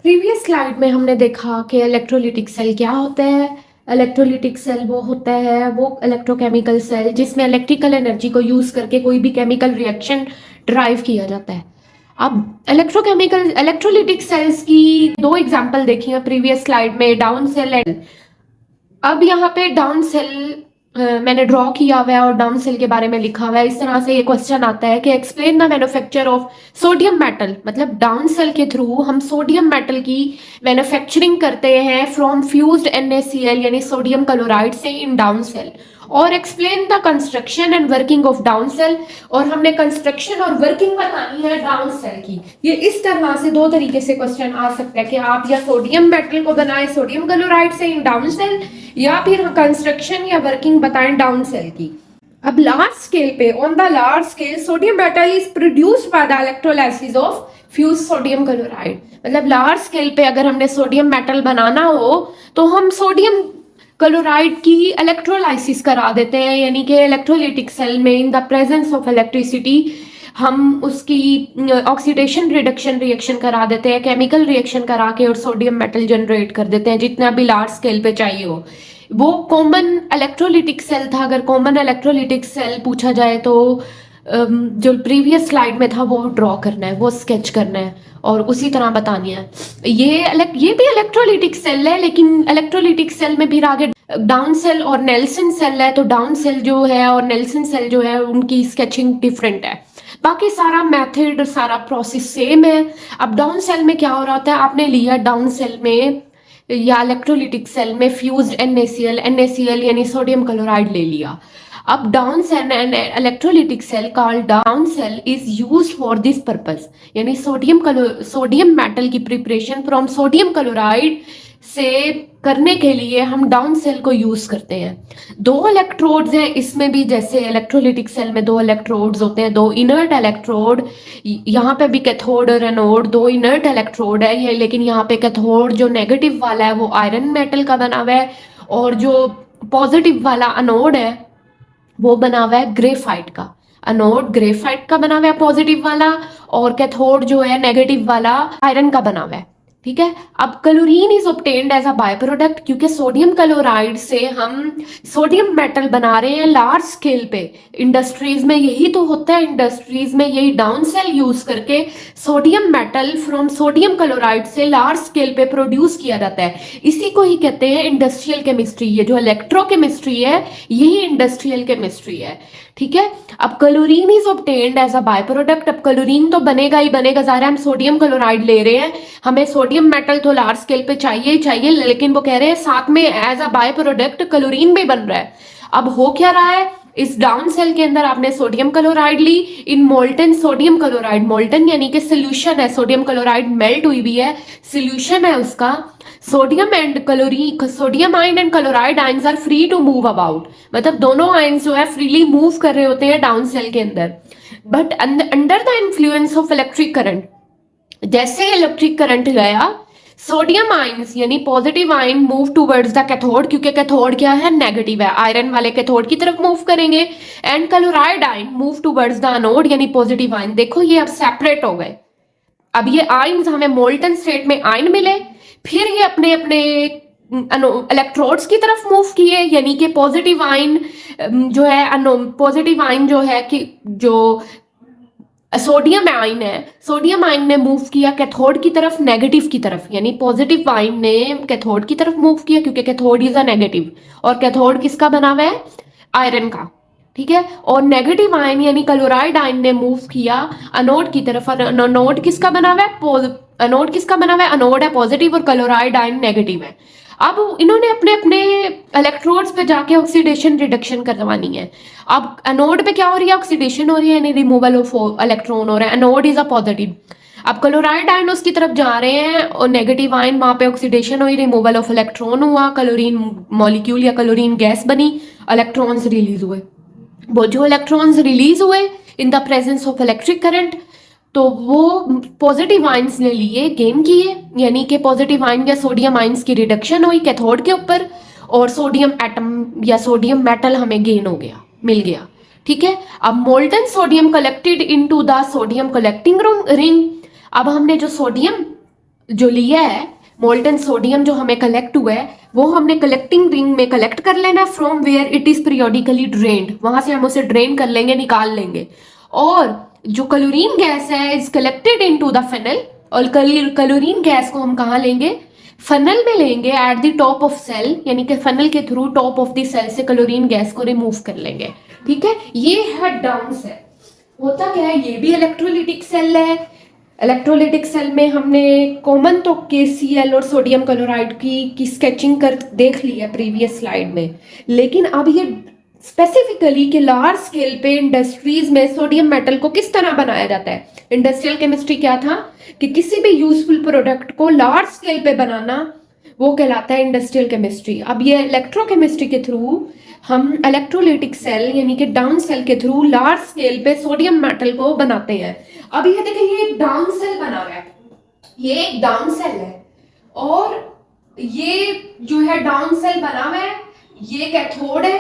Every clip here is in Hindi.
प्रीवियस स्लाइड में हमने देखा कि इलेक्ट्रोलिटिक सेल क्या होता है। इलेक्ट्रोलिटिक सेल वो होता है वो इलेक्ट्रोकेमिकल सेल जिसमें इलेक्ट्रिकल एनर्जी को यूज करके कोई भी केमिकल रिएक्शन ड्राइव किया जाता है। अब इलेक्ट्रोकेमिकल इलेक्ट्रोलिटिक सेल्स की दो एग्जांपल देखी है प्रीवियस स्लाइड में, डाउन सेल एंड। अब यहाँ पे डाउन सेल मैंने ड्रॉ किया हुआ है और डाउन सेल के बारे में लिखा हुआ है। इस तरह से ये क्वेश्चन आता है कि explain the manufacture of sodium metal, मतलब डाउन सेल के थ्रू हम सोडियम मेटल की मैन्युफैक्चरिंग करते हैं फ्रॉम फ्यूज्ड NaCl यानी सोडियम क्लोराइड से इन डाउन सेल। और explain the construction and working of down cell, और हमने कंस्ट्रक्शन और वर्किंग बतानी है डाउन सेल की। ये इस तरह से दो तरीके से क्वेश्चन आ सकता है कि आप या सोडियम मेटल को बनाएं सोडियम क्लोराइड से इन डाउन सेल, या फिर कंस्ट्रक्शन या वर्किंग बताएं डाउन सेल की। अब लार्ज स्केल पे, on the large scale sodium metal is produced by the electrolysis of fuse sodium chloride. मतलब लार्ज स्केल पे अगर हमने सोडियम मेटल बनाना हो तो हम सोडियम क्लोराइड की इलेक्ट्रोलाइसिस करा देते हैं, यानी कि इलेक्ट्रोलिटिक सेल में in the presence of electricity हम उसकी ऑक्सीडेशन रिडक्शन रिएक्शन करा देते हैं, केमिकल रिएक्शन करा के और सोडियम मेटल जनरेट कर देते हैं जितना भी लार्ज स्केल पे चाहिए हो। वो कॉमन इलेक्ट्रोलिटिक सेल था। अगर कॉमन इलेक्ट्रोलिटिक सेल पूछा जाए तो जो प्रीवियस स्लाइड में था वो ड्रॉ करना है, वो स्केच करना है और उसी तरह बतानी है। ये भी इलेक्ट्रोलिटिक सेल है, लेकिन इलेक्ट्रोलिटिक सेल में फिर आगे डाउन सेल और नेल्सन सेल है, तो डाउन सेल जो है और नेल्सन सेल जो है उनकी स्केचिंग डिफरेंट है। बाकी सारा मेथड सारा प्रोसेस सेम है। अब डाउन सेल में क्या हो रहा होता है, आपने लिया डाउन सेल में या इलेक्ट्रोलिटिक सेल में फ्यूज्ड NaCl यानी सोडियम क्लोराइड ले लिया। अब down cell and electrolytic cell called down cell is used for this purpose, यानी सोडियम मेटल की प्रिपरेशन फ्रॉम सोडियम क्लोराइड से करने के लिए हम डाउन सेल को यूज करते हैं। दो इलेक्ट्रोड्स हैं इसमें भी, जैसे इलेक्ट्रोलिटिक सेल में दो इलेक्ट्रोड्स होते हैं, दो इनर्ट इलेक्ट्रोड। यहाँ पे भी कैथोड और एनोड दो इनर्ट इलेक्ट्रोड है ये, लेकिन यहाँ पे कैथोड जो नेगेटिव वाला है वो आयरन मेटल का बना हुआ है, और जो पॉजिटिव वाला अनोड है वो बना हुआ है ग्रेफाइट का। अनोड ग्रेफाइट का बना हुआ है पॉजिटिव वाला, और कैथोड जो है नेगेटिव वाला आयरन का बना हुआ है। ठीक है। अब chlorine is obtained as a by product, क्योंकि सोडियम क्लोराइड से हम सोडियम मेटल बना रहे हैं लार्ज स्केल पे। इंडस्ट्रीज में यही तो होता है, इंडस्ट्रीज में यही डाउन सेल यूज करके sodium metal from sodium chloride से लार्ज स्केल पे प्रोड्यूस किया जाता है। इसी को ही कहते हैं इंडस्ट्रियल केमिस्ट्री। ये जो इलेक्ट्रोकेमिस्ट्री है यही इंडस्ट्रियल केमिस्ट्री है। ठीक है। अब chlorine is obtained as a by product. अब क्लोरीन तो बनेगा ही बनेगा, ज़ाहिर है हम सोडियम क्लोराइड ले रहे हैं, हमें सोडियम मेटल तो लार्ज स्केल पे चाहिए ही चाहिए, लेकिन वो कह रहे हैं साथ में as a by product chlorine भी बन रहा है। अब हो क्या रहा है, इस डाउन सेल के अंदर आपने सोडियम क्लोराइड ली in molten sodium chloride. Molten यानी कि सोल्यूशन है, सोडियम क्लोराइड मेल्ट हुई भी है, सोल्यूशन है उसका। Sodium and chlorine, sodium ion and chloride ions are free to move about, मतलब दोनों आयंस जो है फ्रीली मूव कर रहे होते हैं डाउन सेल के अंदर। But under the influence of electric current, जैसे इलेक्ट्रिक करंट गया, सोडियम आयंस यानी positive ion move towards the cathode, क्योंकि कैथोड क्या है, नेगेटिव है, आयरन वाले कैथोड की तरफ मूव करेंगे। And chloride ion move towards the anode यानी पॉजिटिव आयन। देखो ये अब सेपरेट हो गए। अब ये आयन्स हमें मोल्टन स्टेट में आयन मिले, फिर ये अपने अपने इलेक्ट्रोड्स की तरफ मूव किए, यानी कि पॉजिटिव आयन जो है, पॉजिटिव आयन जो है कि जो सोडियम आयन है, सोडियम आयन ने मूव किया कैथोड की तरफ, नेगेटिव की तरफ, यानी पॉजिटिव आयन ने कैथोड की तरफ मूव किया क्योंकि कैथोड इज अ नेगेटिव, और कैथोड किसका बना हुआ है, आयरन का। ठीक है। और नेगेटिव आयन यानी क्लोराइड आयन ने मूव किया अनोड की तरफ। अनोड किसका बना हुआ है, अनोड किसका बना हुआ है, अनोड है पॉजिटिव और क्लोराइड आयन नेगेटिव है। अब इन्होंने अपने अपने इलेक्ट्रोड्स पे जाके ऑक्सीडेशन रिडक्शन करवानी है। अब एनोड पे क्या हो रही है, ऑक्सीडेशन हो रही है, यानी रिमूवल ऑफ इलेक्ट्रॉन हो रहा है, एनोड इज अ पॉजिटिव। अब क्लोराइड आयन उसकी तरफ जा रहे हैं और नेगेटिव आयन, वहां पे ऑक्सीडेशन हुई, रिमूवल ऑफ इलेक्ट्रॉन हुआ, क्लोरीन मॉलिक्यूल या क्लोरीन गैस बनी, इलेक्ट्रॉन्स रिलीज हुए। वो जो इलेक्ट्रॉन्स रिलीज हुए in the presence of electric current, तो वो पॉजिटिव आयंस ने लिए, गेन किए, यानी कि पॉजिटिव आयन या सोडियम आयंस की रिडक्शन हुई कैथोड के ऊपर, और सोडियम एटम या सोडियम मेटल हमें गेन हो गया, मिल गया। ठीक है। अब molten sodium collected into the sodium collecting ring. अब हमने जो सोडियम जो लिया है मोल्टन सोडियम जो हमें कलेक्ट हुआ है वो हमने कलेक्टिंग रिंग में कलेक्ट कर लेना from where it is periodically drained, वहां से हम उसे ड्रेन कर लेंगे, निकाल लेंगे। और जो क्लोरीन गैस है is collected into the funnel, और क्लोरीन गैस को हम कहाँ लेंगे, फनल में लेंगे at the top of cell, यानी कि फनल के through top of the cell से क्लोरीन गैस को रिमूव कर लेंगे। ठीक है, ये है डाउन सेल। होता क्या है, ये भी इलेक्ट्रोलिटिक सेल है। इलेक्ट्रोलिटिक सेल में हमने कॉमन तो KCl और सोडियम क्लोराइड की स्केचिंग कर देख ली है प्रीवियस स्लाइड में, लेकिन अब ये स्पेसिफिकली कि लार्ज स्केल पे इंडस्ट्रीज में सोडियम मेटल को किस तरह बनाया जाता है। इंडस्ट्रियल केमिस्ट्री क्या था कि किसी भी यूजफुल प्रोडक्ट को लार्ज स्केल पे बनाना, वो कहलाता है इंडस्ट्रियल केमिस्ट्री। अब ये इलेक्ट्रोकेमिस्ट्री के थ्रू हम इलेक्ट्रोलिटिक सेल यानी कि डाउन सेल के थ्रू लार्ज स्केल पे सोडियम मेटल को बनाते हैं। अब ये देखें, ये एक डाउन सेल बना हुआ है, ये एक डाउन सेल है, और ये जो है डाउन सेल बना हुआ है, ये कैथोड है।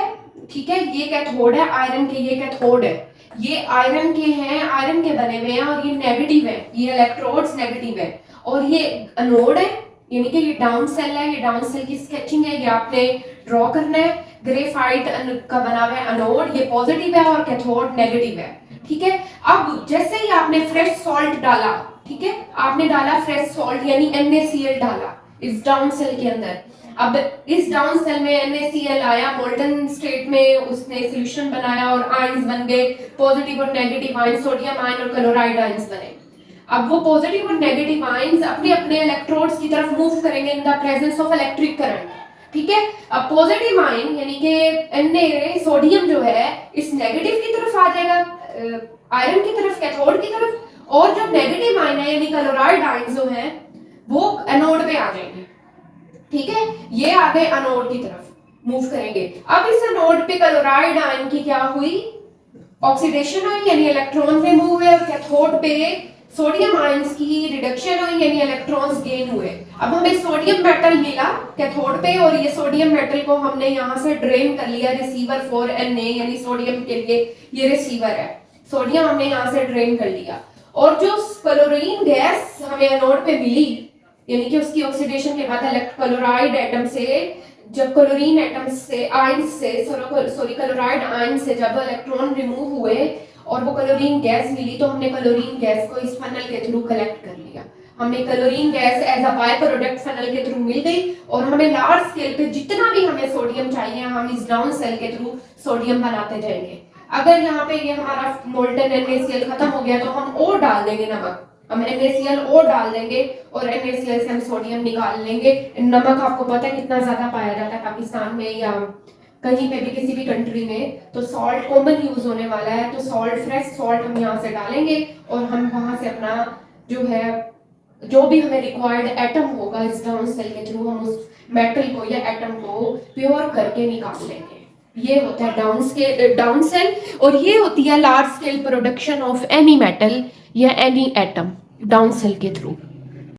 ठीक है, ये कैथोड है आयरन के, ये कैथोड है, ये आयरन के हैं, आयरन के बने हुए हैं, और ये नेगेटिव है, ये इलेक्ट्रोड्स नेगेटिव है, और ये एनोड है, यानी कि ये डाउन सेल है। ये डाउन सेल की स्केचिंग है, ये आपने ड्रॉ करना है। ग्रेफाइट का बना हुआ है एनोड, ये पॉजिटिव है, और कैथोड नेगेटिव है। ठीक है, अब जैसे ही आपने फ्रेश सॉल्ट डाला, ठीक है, आपने डाला फ्रेश सॉल्ट यानी NaCl डाला इस डाउन सेल के अंदर। अब इस डाउन सेल में NaCl आया मोल्टन स्टेट में, उसने सॉल्यूशन बनाया और आयंस बन गए, पॉजिटिव और नेगेटिव आयंस, सोडियम आयन और क्लोराइड आयंस बने। अब वो पॉजिटिव और नेगेटिव आयंस अपने अपने इलेक्ट्रोड्स की तरफ मूव करेंगे in the presence of electric current. ठीक है, अब पॉजिटिव आयन यानी कि Na सोडियम जो है इस नेगेटिव की तरफ आ जाएगा, आयरन की तरफ, कैथोड की तरफ, और जो नेगेटिव आयन है यानी क्लोराइड आयन जो है वो एनोड पे आ जाएंगे। ठीक है, ये आ गए एनोड की तरफ मूव करेंगे। अब इस एनोड पे क्लोराइड आयन की क्या हुई, ऑक्सीडेशन हुई यानी इलेक्ट्रॉन रिमूव हुए, और कैथोड पे सोडियम आयंस की रिडक्शन हुई यानी इलेक्ट्रॉन्स गेन हुए। अब हमें सोडियम मेटल मिला कैथोड पे, और ये सोडियम मेटल को हमने यहाँ से ड्रेन कर लिया रिसीवर फॉर Na, यानी सोडियम के लिए ये रिसीवर है, सोडियम हमने यहाँ से ड्रेन कर लिया। और जो क्लोरीन गैस हमें एनोड पे मिली यानी कि उसकी ऑक्सीडेशन के बाद क्लोराइड एटम से, जब क्लोरीन एटम से आयन से सॉरी क्लोराइड आयन से जब इलेक्ट्रॉन रिमूव हुए और वो क्लोरीन गैस मिली, तो हमने क्लोरीन गैस को इस फनल के थ्रू कलेक्ट कर लिया। हमें chlorine gas as a by product funnel के थ्रू मिल गई, और हमें लार्ज स्केल पे जितना भी हमें सोडियम चाहिए हम इस डाउन सेल के थ्रू सोडियम बनाते जाएंगे। अगर यहाँ पे ये हमारा मोल्टन NaCl खत्म हो गया तो हम और डाल देंगे नमक, हम NaCl और डाल देंगे, और NaCl से हम सोडियम निकाल लेंगे। नमक आपको पता है कितना ज्यादा पाया जाता है पाकिस्तान में या कहीं पे भी किसी भी कंट्री में, तो सॉल्ट कॉमन यूज होने वाला है, तो सॉल्ट फ्रेश सॉल्ट हम यहाँ से डालेंगे, और हम वहां से अपना जो है जो भी हमें रिक्वायर्ड एटम होगा इस डाउन सेल के थ्रू हम उस मेटल को या एटम को प्योर करके निकाल लेंगे। ये होता है डाउन सेल, और ये होती है large scale production of any metal या एनी एटम डाउन सेल के थ्रू।